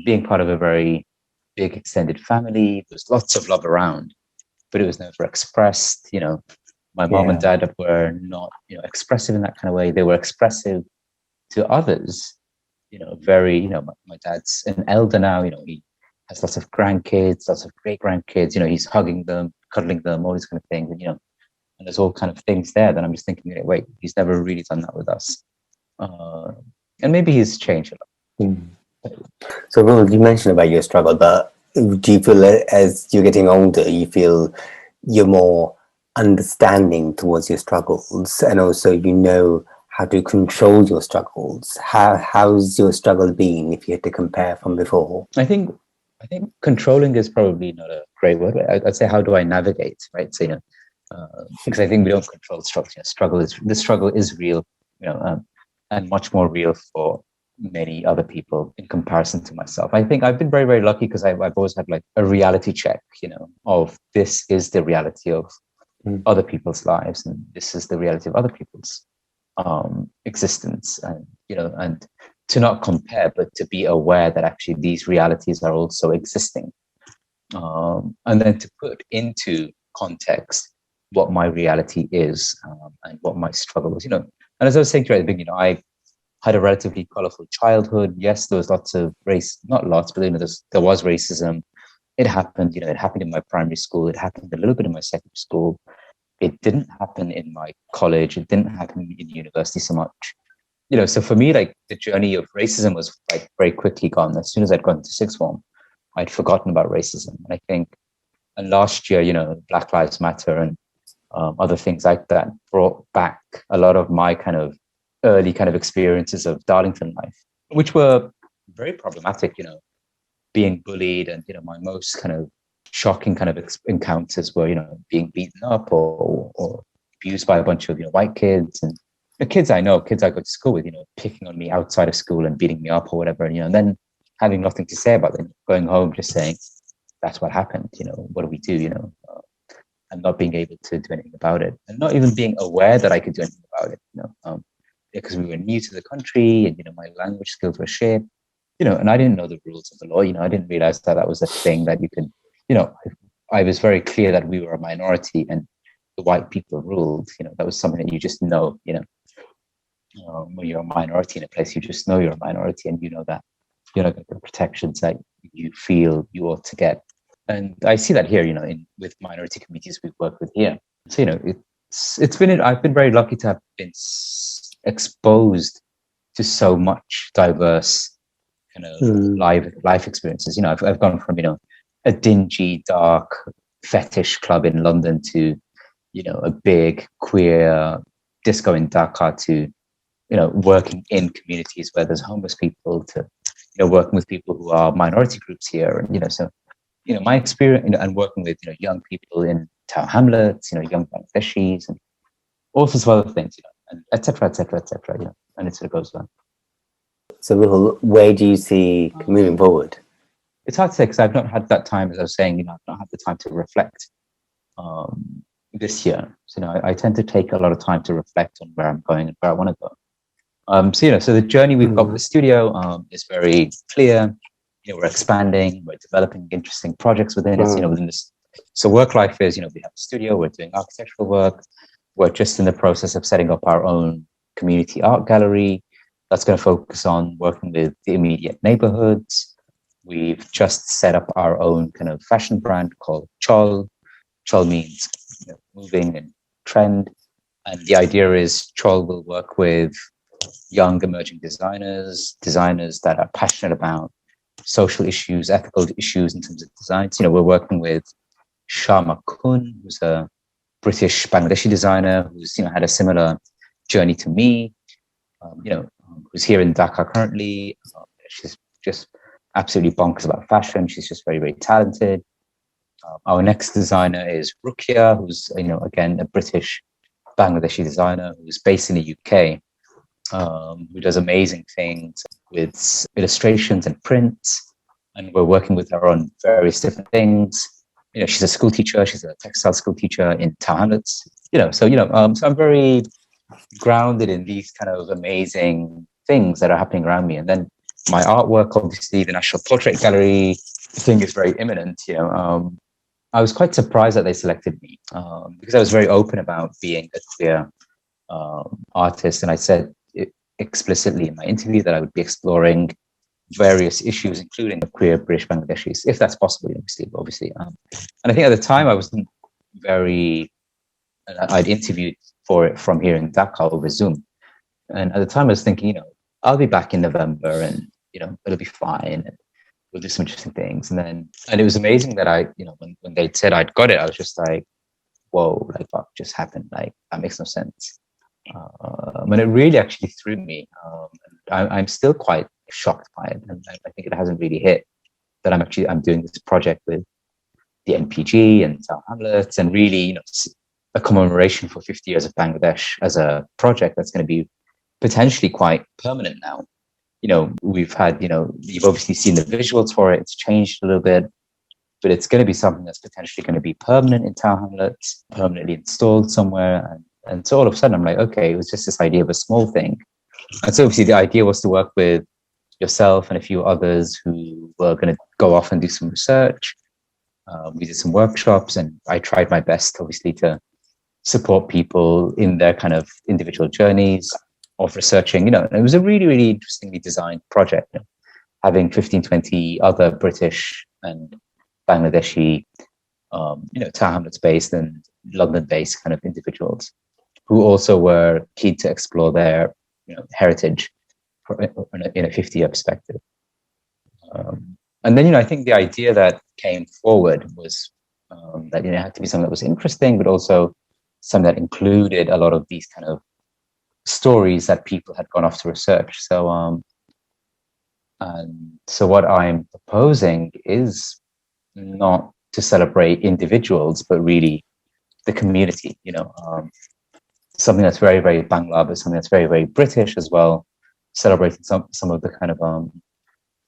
Being part of a very big extended family, there's lots of love around, but it was never expressed. My mom and dad were not, expressive in that kind of way. They were expressive to others. Very, my dad's an elder now. He has lots of grandkids, lots of great grandkids. He's hugging them, cuddling them, all these kind of things. And there's all kind of things there that I'm just thinking, wait, he's never really done that with us. And maybe he's changed a lot. So, Ruhul, you mentioned about your struggle, but do you feel that as you're getting older, you feel you're more understanding towards your struggles, and also how to control your struggles? How's your struggle been, if you had to compare from before? I think controlling is probably not a great word. I'd say, how do I navigate, right? So because I think we don't control struggle. The struggle is real, and much more real for many other people in comparison to myself. I think I've been very, very lucky because I've always had like a reality check, of this is the reality of other people's lives, and this is the reality of other people's existence, and and to not compare, but to be aware that actually these realities are also existing, and then to put into context what my reality is, and what my struggle is. And as I was saying to you at the beginning, I had a relatively colorful childhood. Yes, there was lots of race, not lots, but there was racism. It happened, it happened in my primary school. It happened a little bit in my secondary school. It didn't happen in my college. It didn't happen in university so much. So for me, like, the journey of racism was like very quickly gone. As soon as I'd gone to sixth form, I'd forgotten about racism. And I think, and last year, Black Lives Matter and other things like that brought back a lot of my kind of early kind of experiences of Darlington life, which were very problematic, being bullied, and, my most kind of shocking kind of encounters were, being beaten up or abused by a bunch of white kids, and the kids I know, kids I go to school with, picking on me outside of school and beating me up or whatever, and then having nothing to say about it, going home just saying that's what happened. What do we do? And not being able to do anything about it, and not even being aware that I could do anything about it. Because we were new to the country, and my language skills were shit. And I didn't know the rules of the law. I didn't realize that that was a thing that you could. I was very clear that we were a minority and the white people ruled. That was something that you just know. When you're a minority in a place, you just know you're a minority, and that you're not going to get the protections that you feel you ought to get. And I see that here, with minority communities we've worked with here. So, I've been very lucky to have been exposed to so much diverse kind of life experiences. I've gone from, a dingy, dark fetish club in London to, a big queer disco in Dhaka to, working in communities where there's homeless people to, working with people who are minority groups here. And, so, my experience, and working with, young people in town hamlets, young Bangladeshis, and all sorts of other things, and et cetera, and it sort of goes on. So, Ruhul, where do you see moving forward? It's hard to say because I've not had that time, as I was saying, I've not had the time to reflect this year. So, I tend to take a lot of time to reflect on where I'm going and where I want to go. So the journey we've got with the studio is very clear. We're expanding, we're developing interesting projects within it, within this. So work life is, we have a studio, we're doing architectural work. We're just in the process of setting up our own community art gallery that's going to focus on working with the immediate neighborhoods. We've just set up our own kind of fashion brand called Chol. Chol means moving and trend. And the idea is Chol will work with young emerging designers that are passionate about social issues, ethical issues in terms of designs. We're working with Sharma Kun, who's a British Bangladeshi designer who's had a similar journey to me. Who's here in Dhaka currently. She's just absolutely bonkers about fashion. She's just very, very talented. Our next designer is Rukia, who's again a British Bangladeshi designer who's based in the UK. Who does amazing things with illustrations and prints, and we're working with her on various different things. She's a school teacher. She's a textile school teacher in town hamlets. So I'm very grounded in these kind of amazing things that are happening around me. And then my artwork, obviously, the National Portrait Gallery thing is very imminent. I was quite surprised that they selected me because I was very open about being a queer artist, and I said explicitly in my interview that I would be exploring various issues, including the queer British Bangladeshis, if that's possible, obviously. And I think at the time I wasn't I'd interviewed for it from here in Dhaka over Zoom. And at the time I was thinking, I'll be back in November and, it'll be fine. And we'll do some interesting things. And it was amazing that when they said I'd got it, I was just like, whoa, like what just happened? Like that makes no sense. And it really actually threw me. I'm still quite shocked by it, and I think it hasn't really hit that I'm doing this project with the NPG and Town Hamlets, and really, a commemoration for 50 years of Bangladesh as a project that's going to be potentially quite permanent now. We've had, you've obviously seen the visuals for it. It's changed a little bit, but it's going to be something that's potentially going to be permanent in Town Hamlets, permanently installed somewhere. And so all of a sudden I'm like, okay, it was just this idea of a small thing. And so obviously the idea was to work with yourself and a few others who were going to go off and do some research. We did some workshops, and I tried my best, obviously, to support people in their kind of individual journeys of researching. It was a really, really interestingly designed project, having 15, 20 other British and Bangladeshi, Town Hamlets based and London based kind of individuals who also were keen to explore their heritage in a 50-year perspective. And then, I think the idea that came forward was that it had to be something that was interesting, but also something that included a lot of these kind of stories that people had gone off to research. So what I'm proposing is not to celebrate individuals, but really the community. something that's very, very Bangla, but something that's very, very British as well, celebrating some of the kind of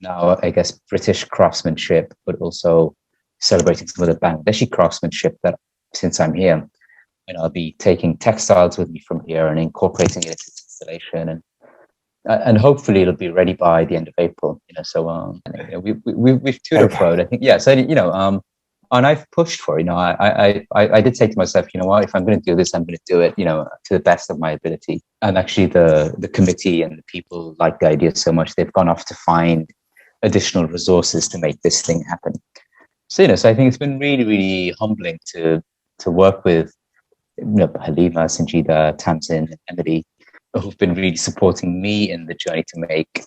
now, I guess, British craftsmanship, but also celebrating some of the Bangladeshi craftsmanship that since I'm here, I'll be taking textiles with me from here and incorporating it into installation, and hopefully it'll be ready by the end of April. We've toured Okay. abroad, I think. Yeah, so and I've pushed for. I did say to myself, you know what, if I'm going to do this, I'm going to do it, to the best of my ability. And actually, the committee and the people like the idea so much, they've gone off to find additional resources to make this thing happen. So so I think it's been really, really humbling to work with Halima, Sanjida, Tamsin, and Emily, who've been really supporting me in the journey to make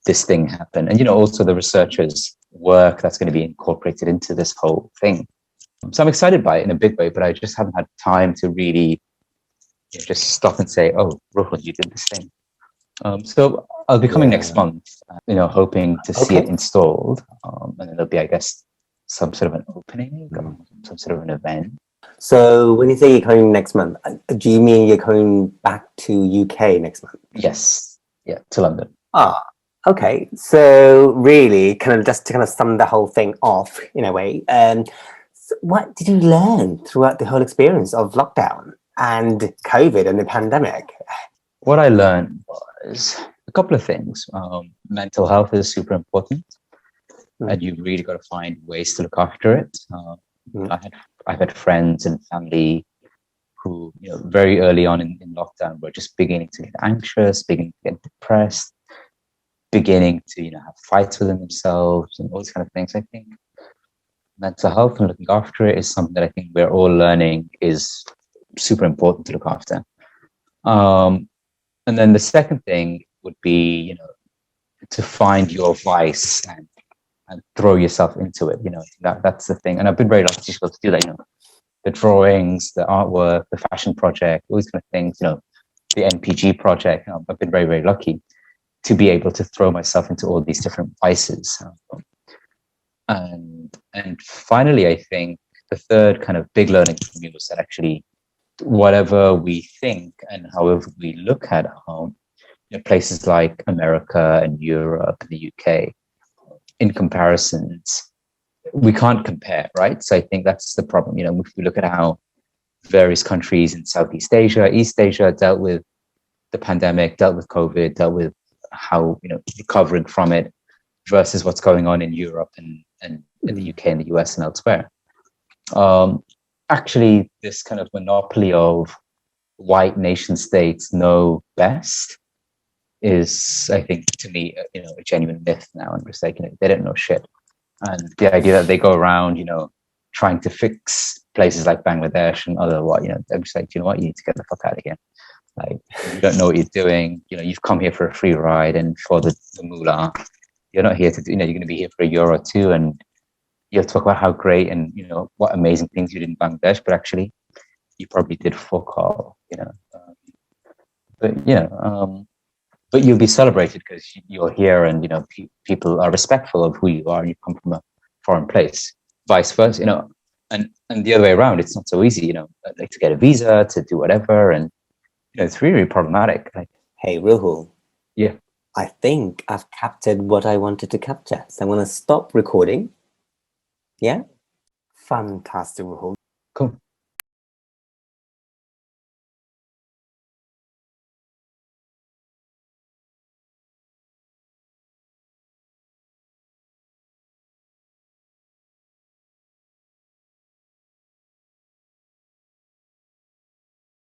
this thing happen. And also the researchers' work that's going to be incorporated into this whole thing. So I'm excited by it in a big way, but I just haven't had time to really just stop and say, "Oh, Ruhul, you did this thing." So I'll be coming next month, hoping to see it installed, and then there'll be, I guess, some sort of an opening, some sort of an event. So when you say you're coming next month, do you mean you're coming back to UK next month? Yes, yeah, to London. Okay. So really, kind of just to kind of sum the whole thing off in a way, so what did you learn throughout the whole experience of lockdown and COVID and the pandemic? What I learned was a couple of things. Mental health is super important, and you really got to find ways to look after it. I've had friends and family who, very early on in lockdown were just beginning to get anxious, beginning to get depressed, beginning to, have fights within themselves and all these kind of things. I think mental health and looking after it is something that I think we're all learning is super important to look after. And then the second thing would be, to find your vice and throw yourself into it. That's the thing. And I've been very lucky to be able to do that. The drawings, the artwork, the fashion project, all these kind of things. The NPG project. I've been very, very lucky to be able to throw myself into all these different vices. And finally, I think the third kind of big learning for me was that actually, whatever we think and however we look at home, places like America and Europe and the UK, in comparisons, we can't compare, right? So I think that's the problem. If we look at how various countries in Southeast Asia, East Asia dealt with the pandemic, dealt with COVID, dealt with how, recovering from it versus what's going on in Europe and in the UK and the US and elsewhere. Actually, this kind of monopoly of white nation states know best is, I think, to me, a genuine myth now. I'm just like, they don't know shit. And the idea that they go around, trying to fix places like Bangladesh and other I'm just like, you know what, you need to get the fuck out of here. Like, you don't know what you're doing. You've come here for a free ride and for the moolah. You're not here to do, you're going to be here for a year or two, and you'll talk about how great and, what amazing things you did in Bangladesh, but actually you probably did fuck all, but you'll be celebrated because you're here and, people are respectful of who you are and you come from a foreign place. Vice versa, and the other way around, it's not so easy, like to get a visa, to do whatever. And, it's really, really problematic. Like, Hey, Ruhul. Yeah. I think I've captured what I wanted to capture. So I'm going to stop recording. Yeah? Fantastic, Ruhul. Cool.